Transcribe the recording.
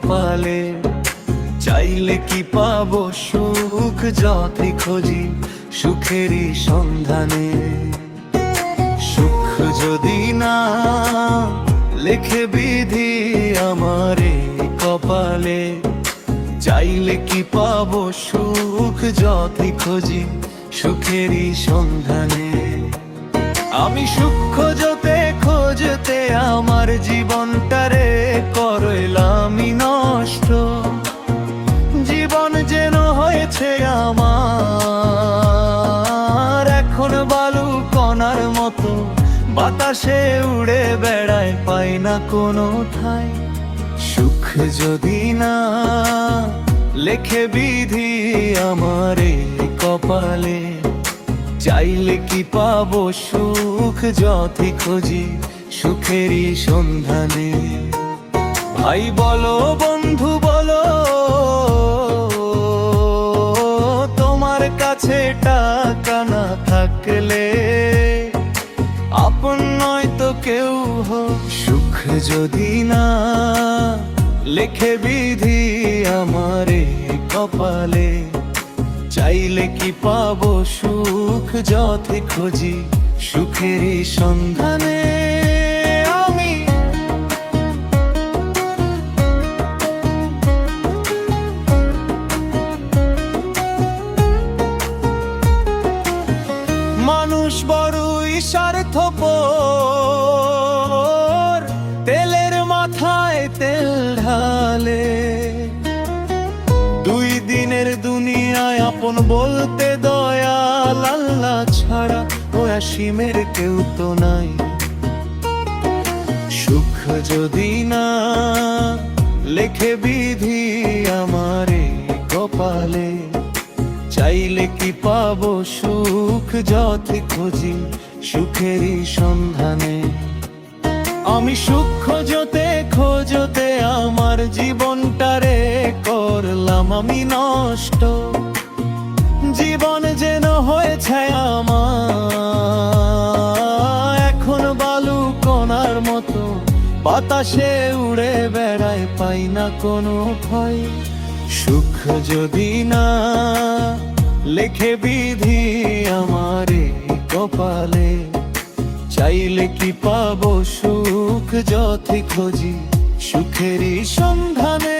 কপালে, চাইলে কি পাবো সুখ যতই খুঁজি সুখেরই সন্ধানে। সুখ যদি না লেখে বিধি আমার এই কপালে, চাইলে কি পাবো সুখ যতই খুঁজি সুখেরই সন্ধানে। আমি সুখ খোঁজতে খোঁজতে আমার জীবনটারে করলামই নষ্ট। জীবন যেন হয়েছে আমার এখন বালু কণার মতো, বাতাসে উড়ে বেড়ায় পাই না কোনো ঠাই। সুখ যদি না লেখে বিধি আমার এই কপালে, চাইলে কি পাবো সুখ যতই খুঁজি সুখেরই সন্ধানে। ভাই বলো বন্ধু বলো, তোমার কাছে টাকা না থাকলে আপন নয় তো কেউ হোক। সুখ যদি না লেখে বিধি আমার এই কপালে, চাইলে কি পাবো সুখ যতই খুঁজি সুখেরই সন্ধানে। আমি মানুষ বড়ই স্বার্থপর, তেলের মাথায় তেল ঢালে। দুই দিনের দুনিয়ায় আপন বলতে দয়াল আল্লাহ ছাড়া ও অসীমের কেউ তো নাই। সুখ যদি না লেখে বিধি আমার এই কপালে, চাইলে কি পাবো সুখ যতই খুঁজি সুখেরই সন্ধানে। আমি সুখ খোঁজতে খোঁজতে আমার জীবনটারে করলাম আমি নষ্ট। জীবন যেন হয়েছে আমার এখন বালু কণার মতো, বাতাসে উড়ে বেড়ায় পাই না কোনো ভয়। সুখ যদি না লেখে বিধি আমার এই কপালে, চাইলে কি পাবো সুখ যতই খুঁজি সুখেরই সন্ধানে।